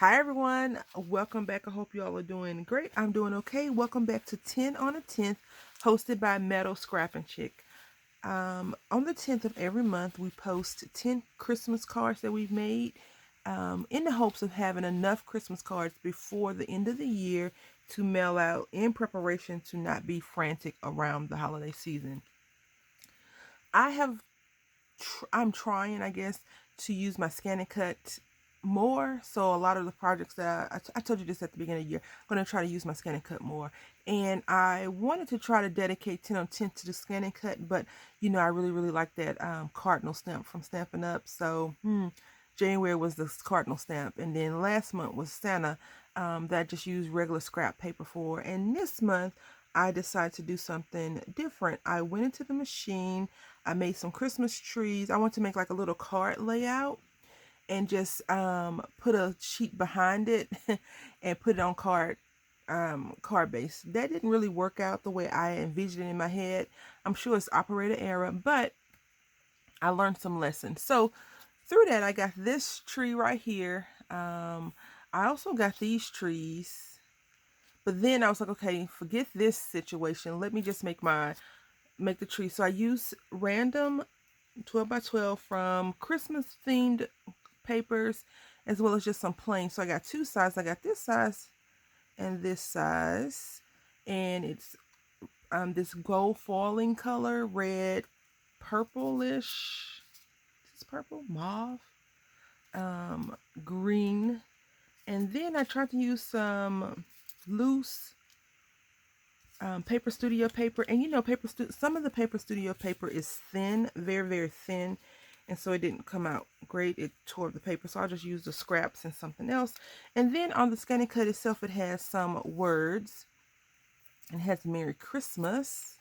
Hi everyone, welcome back. I hope you all are doing great. I'm doing okay. Welcome back to 10 on the 10th, hosted by Meadow Scrapping Chick. On the 10th of every month, we post 10 Christmas cards that we've made in the hopes of having enough Christmas cards before the end of the year to mail out in preparation to not be frantic around the holiday season. I have I'm trying, I guess, to use my scan and cut more. So a lot of the projects that I told you this at the beginning of the year, I'm going to try to use my scan and cut more. And I wanted to try to dedicate 10 on 10 to the scan and cut, but I really, really like that cardinal stamp from Stampin' Up. So January was the cardinal stamp, and then last month was Santa that I just used regular scrap paper for. And this month I decided to do something different. I went into the machine. I made some Christmas trees. I want to make like a little card layout and just put a sheet behind it and put it on card base. That didn't really work out the way I envisioned it in my head. I'm sure it's operator error, but I learned some lessons. So through that, I got this tree right here. I also got these trees, but then I was like, okay, forget this situation. Let me just make the tree. So I use random 12 by 12 from Christmas themed papers, as well as just some plain. So I got two sizes. I got this size and this size, and it's this gold foiling color, red, purplish. Is this purple? Mauve, green, and then I tried to use some loose paper studio paper. And some of the paper studio paper is thin, very, very thin, and so it didn't come out great. It tore the paper, so I'll just use the scraps and something else. And then on the scan and cut itself, it has some words. It has Merry Christmas.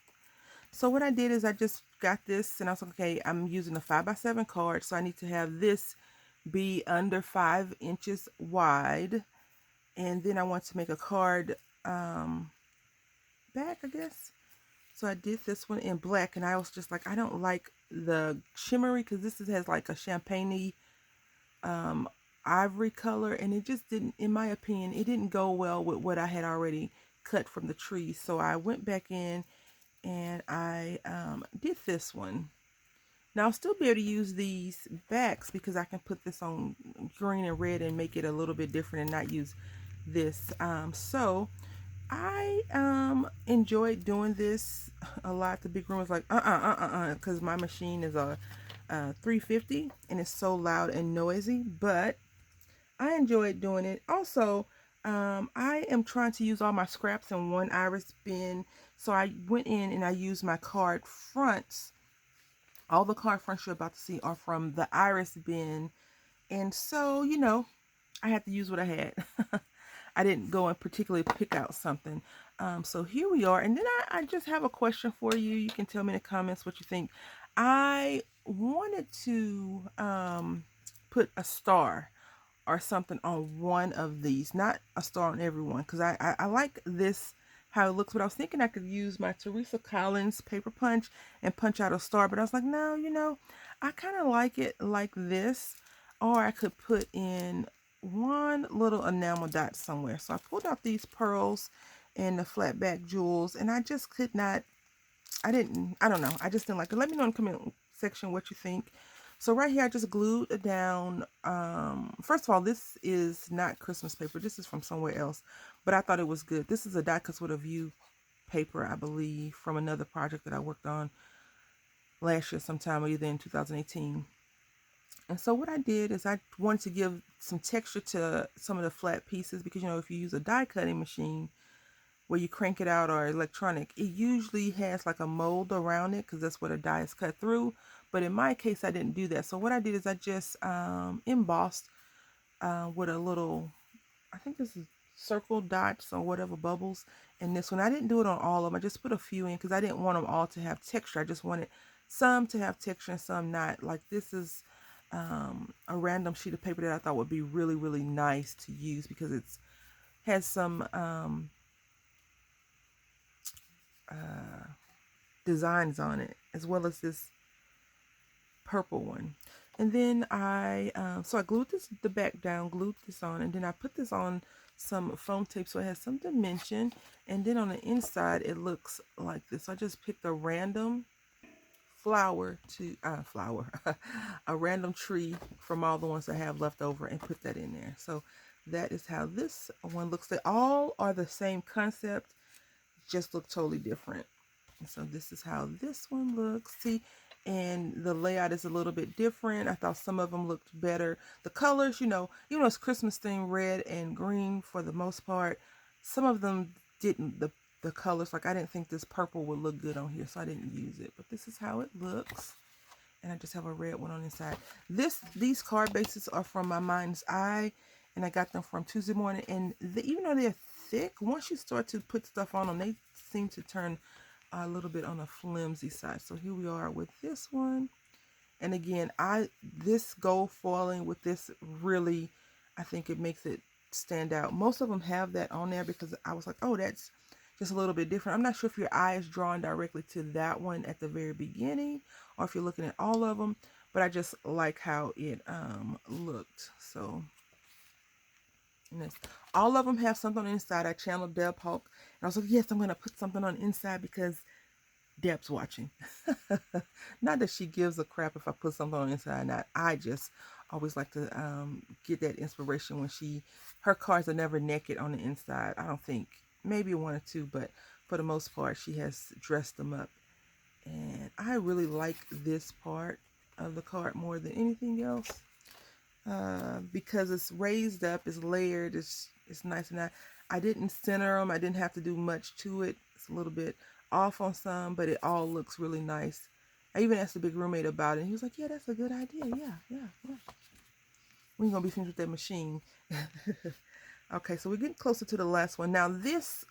So what I did is I just got this, and I was like, okay, I'm using a 5x7 card, so I need to have this be under 5 inches wide. And then I want to make a card back, I guess. So I did this one in black, and I was just like, I don't like the shimmery, because this has like a champagne-y ivory color, and it just didn't, in my opinion, it didn't go well with what I had already cut from the tree. So I went back in and I did this one. Now I'll still be able to use these backs because I can put this on green and red and make it a little bit different and not use this. So I enjoyed doing this a lot. The big room was like because my machine is a 350 and it's so loud and noisy, but I enjoyed doing it. Also, I am trying to use all my scraps in one iris bin, so I went in and I used my card fronts. All the card fronts you're about to see are from the iris bin, and so I had to use what I had. I didn't go and particularly pick out something. So here we are. And then I just have a question for you. You can tell me in the comments what you think. I wanted to put a star or something on one of these, not a star on every one, because I like this, how it looks. But I was thinking I could use my Teresa Collins paper punch and punch out a star. But I was like, no, I kind of like it like this. Or I could put in one little enamel dot somewhere. So I pulled out these pearls and the flat back jewels, and I just could not, I don't know, I just didn't like it. Let me know in the comment section what you think. So right here I just glued it down. First of all, this is not Christmas paper, this is from somewhere else, but I thought it was good. This is a die cuts with a view paper, I believe, from another project that I worked on last year sometime, either in 2018. And so what I did is I wanted to give some texture to some of the flat pieces, because if you use a die cutting machine where you crank it out or electronic, it usually has like a mold around it because that's what a die is cut through. But in my case, I didn't do that. So what I did is I just embossed with a little, I think this is circle dots or whatever, bubbles in this one. I didn't do it on all of them. I just put a few in because I didn't want them all to have texture. I just wanted some to have texture and some not. Like this is a random sheet of paper that I thought would be really, really nice to use because it's has some designs on it, as well as this purple one. And then so I glued the back down, glued this on, and then I put this on some foam tape so it has some dimension. And then on the inside, it looks like this. I just picked a random flower, a random tree from all the ones I have left over and put that in there. So that is how this one looks. They all are the same concept, just look totally different. So this is how this one looks. See, and the layout is a little bit different. I thought some of them looked better. The colors, even though it's Christmas themed, red and green for the most part, some of them didn't. The colors, like I didn't think this purple would look good on here, so I didn't use it. But this is how it looks. And I just have a red one on the inside. These card bases are from my Mind's Eye, and I got them from Tuesday Morning. And even though they're thick, once you start to put stuff on them, they seem to turn a little bit on the flimsy side. So here we are with this one. And again, this gold foiling with this really, I think it makes it stand out. Most of them have that on there because I was like, oh, that's just a little bit different. I'm not sure if your eye is drawn directly to that one at the very beginning or if you're looking at all of them, but I just like how it looked. So all of them have something on the inside. I channeled Deb Hulk, and I was like, yes, I'm going to put something on the inside because Deb's watching. Not that she gives a crap if I put something on the inside or not. I just always like to get that inspiration when her cards are never naked on the inside. I don't think. Maybe one or two, but for the most part, she has dressed them up. And I really like this part of the card more than anything else. Because it's raised up, it's layered, it's nice. And I didn't center them. I didn't have to do much to it. It's a little bit off on some, but it all looks really nice. I even asked the big roommate about it, and he was like, yeah, that's a good idea. Yeah. We're gonna be finished with that machine. Okay, so we're getting closer to the last one. Now these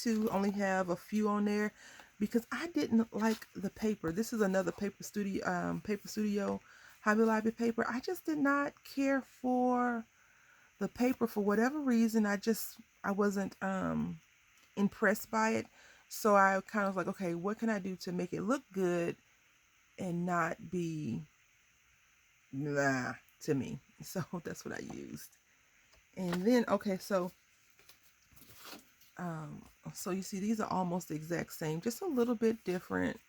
two only have a few on there because I didn't like the paper. This is another Paper Studio Hobby Lobby paper. I just did not care for the paper for whatever reason. I wasn't impressed by it. So I kind of was like, okay, what can I do to make it look good and not be blah to me? So that's what I used. And then, okay, so you see these are almost the exact same, just a little bit different.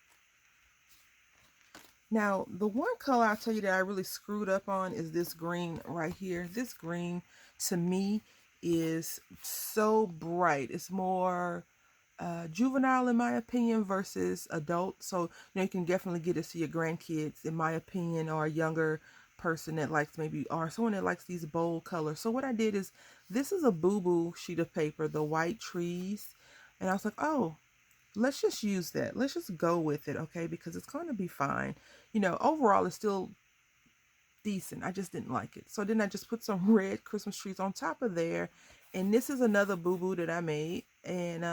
Now, the one color I'll tell you that I really screwed up on is this green right here. This green, to me, is so bright. It's more juvenile, in my opinion, versus adult. So, you can definitely get this to your grandkids, in my opinion, or a younger person that likes or someone that likes these bold colors. So what I did is, this is a boo-boo sheet of paper, the white trees. And I was like, oh, let's just use that. Let's just go with it, okay? Because it's going to be fine. Overall, it's still decent. I just didn't like it. So then I just put some red Christmas trees on top of there. And this is another boo-boo that I made. And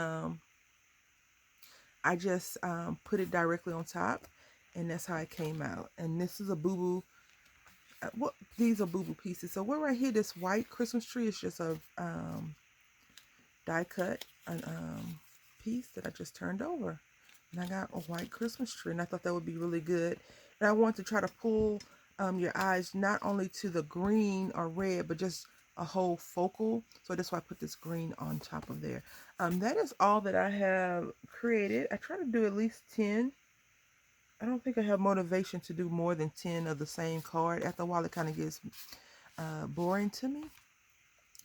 I just put it directly on top. And that's how it came out. And this is a boo-boo. These are boo-boo pieces. So we're right here. This white Christmas tree is just a die cut piece that I just turned over, and I got a white Christmas tree, and I thought that would be really good. And I want to try to pull your eyes not only to the green or red, but just a whole focal. So that's why I put this green on top of there. That is all that I have created. I try to do at least 10. I don't think I have motivation to do more than 10 of the same card. After a while, it kind of gets boring to me.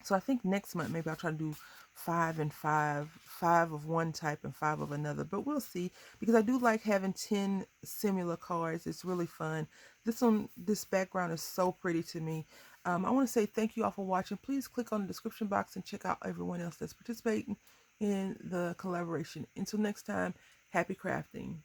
So I think next month, maybe I'll try to do 5 and 5, 5 of one type and 5 of another. But we'll see, because I do like having 10 similar cards. It's really fun. This background is so pretty to me. I want to say thank you all for watching. Please click on the description box and check out everyone else that's participating in the collaboration. Until next time, happy crafting.